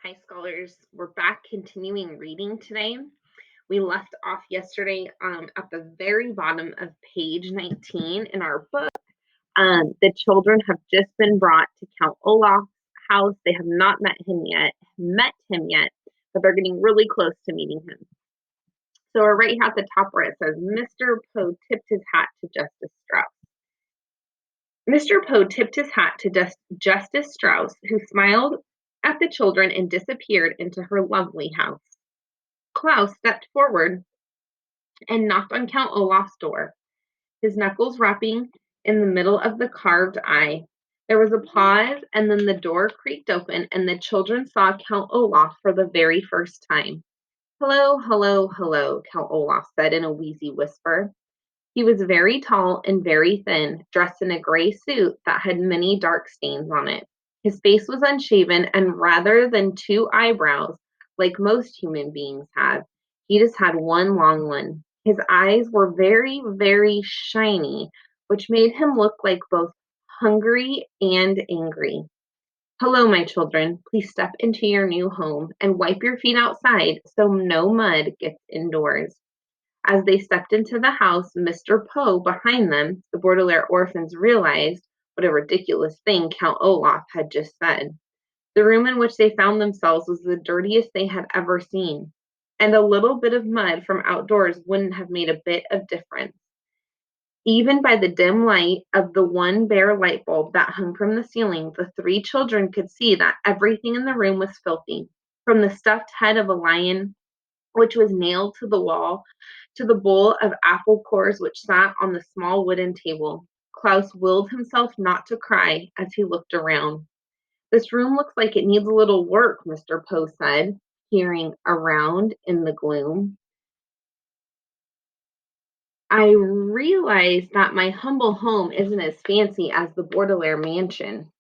Hi, scholars. We're back continuing reading today. We left off yesterday at the very bottom of page 19 in our book. The children have just been brought to Count Olaf's house. They have not met him yet, but they're getting really close to meeting him. So we're right here at the top where it says, Mr. Poe tipped his hat to Justice Strauss. Mr. Poe tipped his hat to Justice Strauss, who smiled at the children and disappeared into her lovely house. Klaus stepped forward and knocked on Count Olaf's door, his knuckles rapping in the middle of the carved eye. There was a pause, and then the door creaked open, and the children saw Count Olaf for the very first time. Hello, hello, hello, Count Olaf said in a wheezy whisper. He was very tall and very thin, dressed in a gray suit that had many dark stains on it. His face was unshaven, and rather than two eyebrows, like most human beings have, he just had one long one. His eyes were very, very shiny, which made him look like both hungry and angry. Hello, my children. Please step into your new home and wipe your feet outside so no mud gets indoors. As they stepped into the house, Mr. Poe behind them, the Baudelaire orphans realized what a ridiculous thing Count Olaf had just said. The room in which they found themselves was the dirtiest they had ever seen, and a little bit of mud from outdoors wouldn't have made a bit of difference. Even by the dim light of the one bare light bulb that hung from the ceiling, the three children could see that everything in the room was filthy, from the stuffed head of a lion, which was nailed to the wall, to the bowl of apple cores which sat on the small wooden table. Klaus willed himself not to cry as he looked around. This room looks like it needs a little work, Mr. Poe said, peering around in the gloom. I realize that my humble home isn't as fancy as the Baudelaire mansion,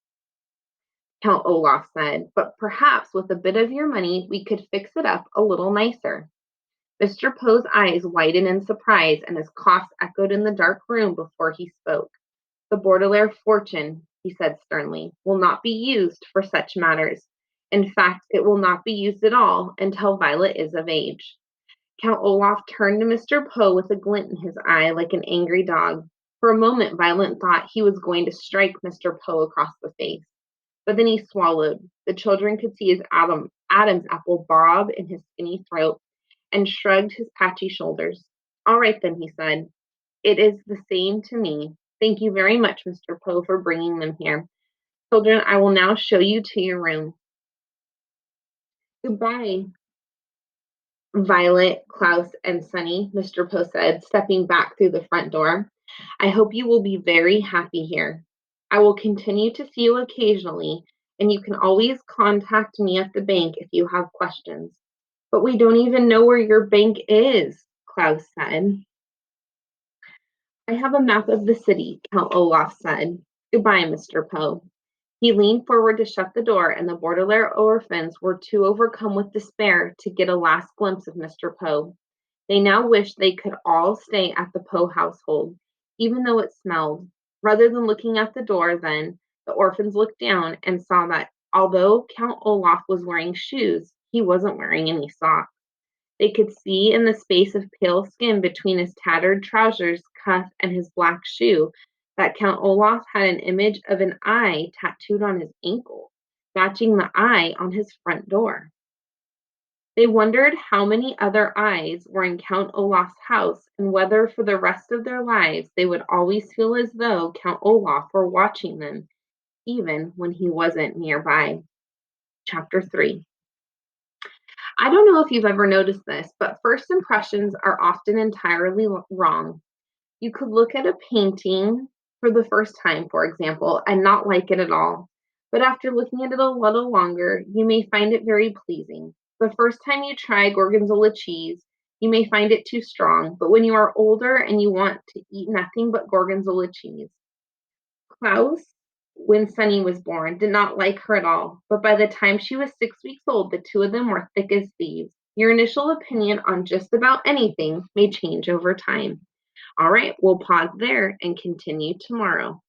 Count Olaf said, but perhaps with a bit of your money we could fix it up a little nicer. Mr. Poe's eyes widened in surprise, and his coughs echoed in the dark room before he spoke. The Baudelaire fortune, he said sternly, will not be used for such matters. In fact, it will not be used at all until Violet is of age. Count Olaf turned to Mr. Poe with a glint in his eye like an angry dog. For a moment, Violet thought he was going to strike Mr. Poe across the face. But then he swallowed. The children could see his Adam's apple bob in his skinny throat and shrugged his patchy shoulders. All right, then, he said. It is the same to me. Thank you very much, Mr. Poe, for bringing them here. Children, I will now show you to your room. Goodbye, Violet, Klaus, and Sunny, Mr. Poe said, stepping back through the front door. I hope you will be very happy here. I will continue to see you occasionally, and you can always contact me at the bank if you have questions. But we don't even know where your bank is, Klaus said. I have a map of the city, Count Olaf said. Goodbye, Mr. Poe. He leaned forward to shut the door, and the Baudelaire orphans were too overcome with despair to get a last glimpse of Mr. Poe. They now wished they could all stay at the Poe household, even though it smelled. Rather than looking at the door, then, the orphans looked down and saw that although Count Olaf was wearing shoes, he wasn't wearing any socks. They could see in the space of pale skin between his tattered trousers cuff and his black shoe that Count Olaf had an image of an eye tattooed on his ankle, matching the eye on his front door. They wondered how many other eyes were in Count Olaf's house and whether for the rest of their lives they would always feel as though Count Olaf were watching them, even when he wasn't nearby. Chapter 3. I don't know if you've ever noticed this, but first impressions are often entirely wrong. You could look at a painting for the first time, for example, and not like it at all. But after looking at it a little longer, you may find it very pleasing. The first time you try gorgonzola cheese, you may find it too strong, but when you are older and you want to eat nothing but gorgonzola cheese. Klaus, when Sunny was born, did not like her at all, but by the time she was 6 weeks old, the two of them were thick as thieves. Your initial opinion on just about anything may change over time. All right, we'll pause there and continue tomorrow.